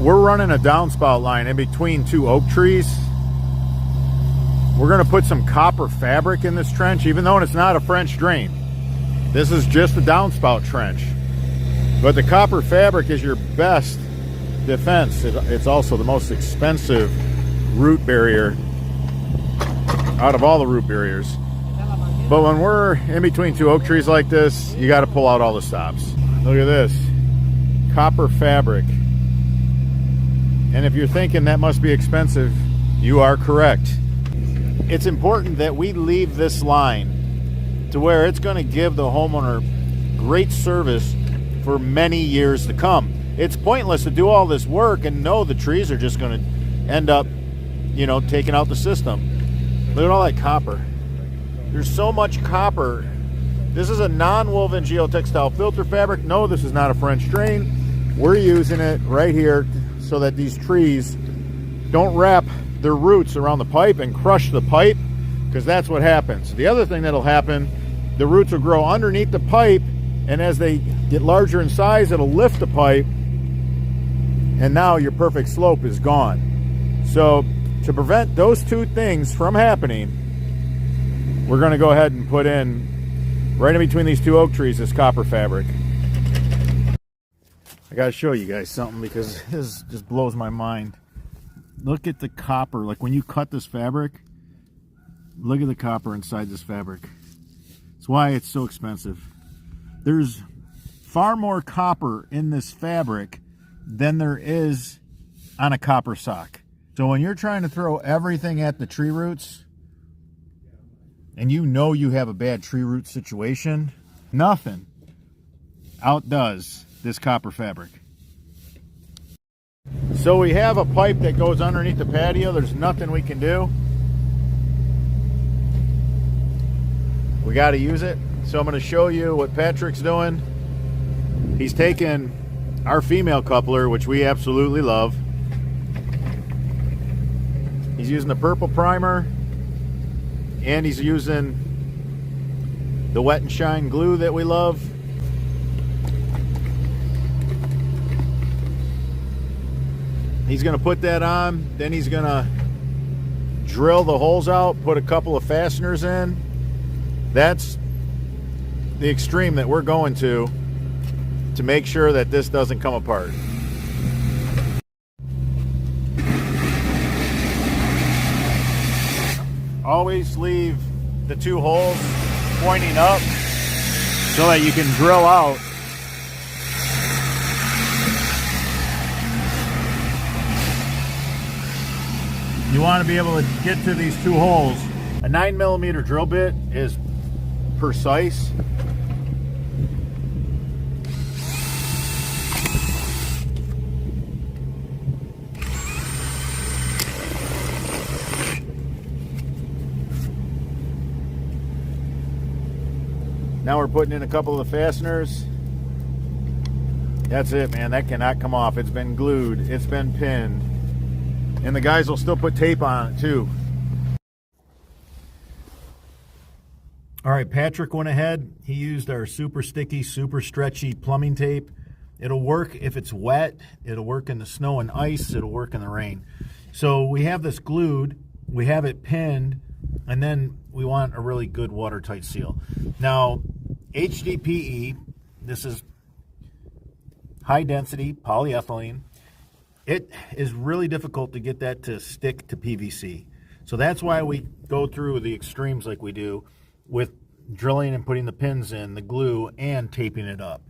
we're running a downspout line in between two oak trees. We're going to put some copper fabric in this trench, even though it's not a French drain. This is just a downspout trench. But the copper fabric is your best defense. It's also the most expensive root barrier out of all the root barriers. But when we're in between two oak trees like this, you got to pull out all the stops. Look at this. Copper fabric. And if you're thinking that must be expensive, you are correct. It's important that we leave this line to where it's going to give the homeowner great service for many years to come. It's pointless to do all this work and know the trees are just going to end up, you know, taking out the system. Look at all that copper. There's so much copper. This is a non-woven geotextile filter fabric. No, this is not a French drain. We're using it right here so that these trees don't wrap their roots around the pipe and crush the pipe, because that's what happens. The other thing that'll happen, the roots will grow underneath the pipe, and as they get larger in size, it'll lift the pipe, and now your perfect slope is gone. So to prevent those two things from happening, we're going to go ahead and put in, right in between these two oak trees, this copper fabric. I got to show you guys something because this just blows my mind. Look at the copper. Like when you cut this fabric, look at the copper inside this fabric. That's why it's so expensive. There's far more copper in this fabric than there is on a copper sock. So when you're trying to throw everything at the tree roots, and you know you have a bad tree root situation, nothing outdoes this copper fabric. So we have a pipe that goes underneath the patio. There's nothing we can do. We got to use it. So I'm going to show you what Patrick's doing. He's taking our female coupler, which we absolutely love. He's using the purple primer, and he's using the wet and shine glue that we love. He's going to put that on, then he's going to drill the holes out, put a couple of fasteners in. That's the extreme that we're going to make sure that this doesn't come apart. Always leave the two holes pointing up so that you can drill out. You want to be able to get to these two holes. A 9mm drill bit is precise. Now we're putting in a couple of the fasteners. That's it, man. That cannot come off. It's been glued. It's been pinned. And the guys will still put tape on it too. All right, Patrick went ahead. He used our super sticky, super stretchy plumbing tape. It'll work if it's wet. It'll work in the snow and ice. It'll work in the rain. So we have this glued. We have it pinned. And then we want a really good watertight seal. Now, HDPE, this is high density polyethylene. It is really difficult to get that to stick to PVC. So that's why we go through the extremes like we do with drilling and putting the pins in, the glue, and taping it up.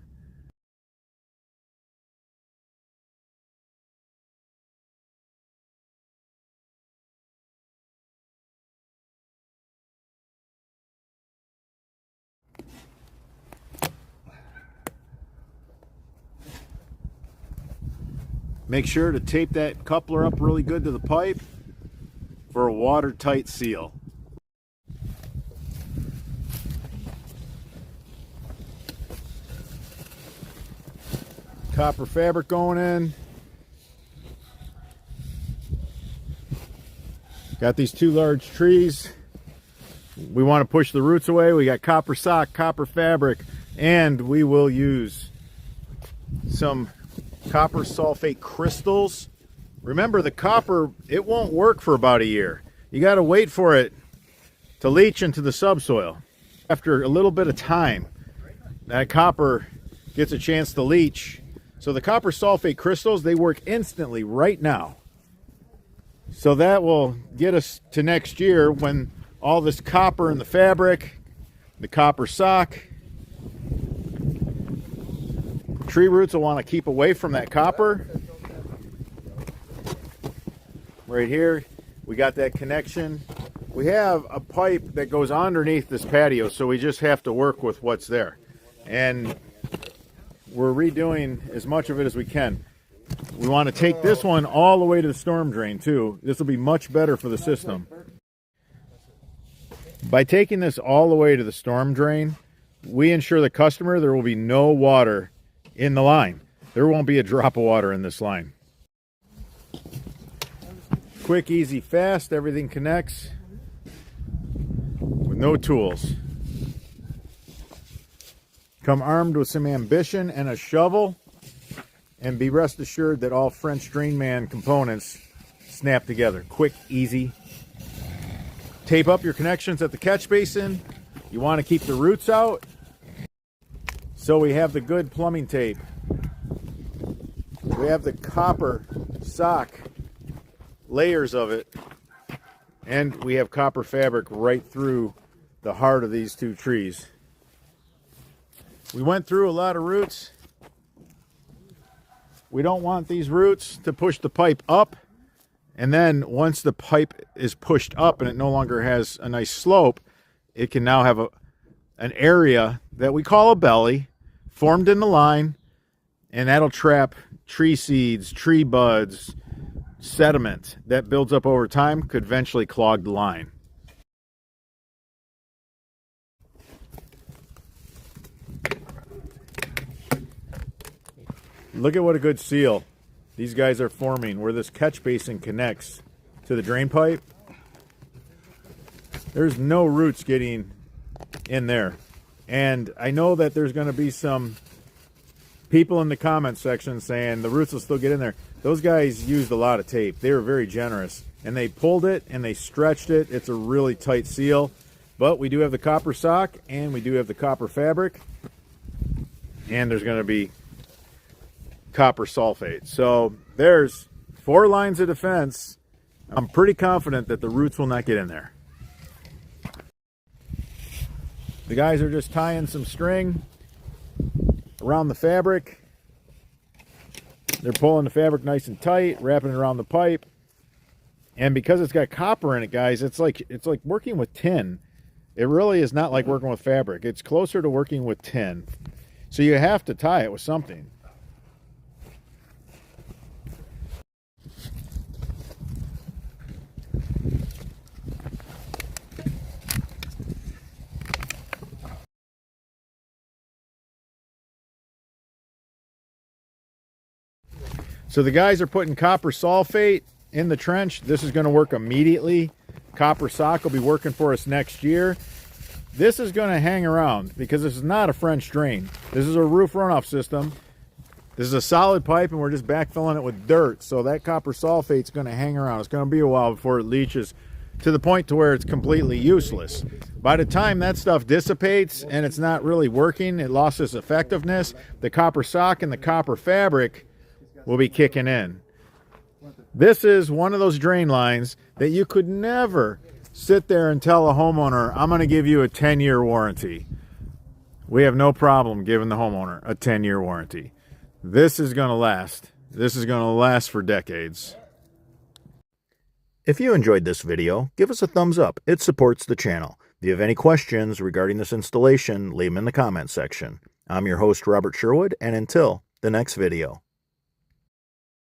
Make sure to tape that coupler up really good to the pipe for a watertight seal. Copper fabric going in. Got these two large trees. We want to push the roots away. We got copper sock, copper fabric, and we will use some copper sulfate crystals. Remember, the copper, it won't work for about a year. You got to wait for it to leach into the subsoil. After a little bit of time, that copper gets a chance to leach. So the copper sulfate crystals, they work instantly right now. So that will get us to next year when all this copper in the fabric, the copper sock, tree roots will want to keep away from that copper. Right here, we got that connection. We have a pipe that goes underneath this patio, so we just have to work with what's there. And we're redoing as much of it as we can. We want to take this one all the way to the storm drain too. This will be much better for the system. By taking this all the way to the storm drain, we ensure the customer there will be no water in the line. There won't be a drop of water in this line. Quick, easy, fast, everything connects with no tools. Come armed with some ambition and a shovel, and be rest assured that all French Drain Man components snap together. Quick, easy. Tape up your connections at the catch basin. You want to keep the roots out. So we have the good plumbing tape. We have the copper sock, layers of it, and we have copper fabric right through the heart of these two trees. We went through a lot of roots. We don't want these roots to push the pipe up, and then once the pipe is pushed up and it no longer has a nice slope, it can now have an area that we call a belly formed in the line, and that'll trap tree seeds, tree buds, sediment that builds up over time, could eventually clog the line. Look at what a good seal these guys are forming where this catch basin connects to the drain pipe. There's no roots getting in there. And I know that there's going to be some people in the comment section saying the roots will still get in there. Those guys used a lot of tape. They were very generous. And they pulled it and they stretched it. It's a really tight seal. But we do have the copper sock and we do have the copper fabric. And there's going to be copper sulfate. So there's 4 lines of defense. I'm pretty confident that the roots will not get in there. The guys are just tying some string around the fabric. They're pulling the fabric nice and tight, wrapping it around the pipe. And because it's got copper in it, guys, it's like working with tin. It really is not like working with fabric. It's closer to working with tin. So you have to tie it with something. So the guys are putting copper sulfate in the trench. This is going to work immediately. Copper sock will be working for us next year. This is going to hang around because this is not a French drain. This is a roof runoff system. This is a solid pipe and we're just backfilling it with dirt. So that copper sulfate is going to hang around. It's going to be a while before it leaches to the point to where it's completely useless. By the time that stuff dissipates and it's not really working, it lost its effectiveness, the copper sock and the copper fabric will be kicking in. This is one of those drain lines that you could never sit there and tell a homeowner, I'm going to give you a 10-year warranty. We have no problem giving the homeowner a 10-year warranty. This is going to last. This is going to last for decades. If you enjoyed this video, give us a thumbs up. It supports the channel. If you have any questions regarding this installation, leave them in the comment section. I'm your host, Robert Sherwood, and until the next video.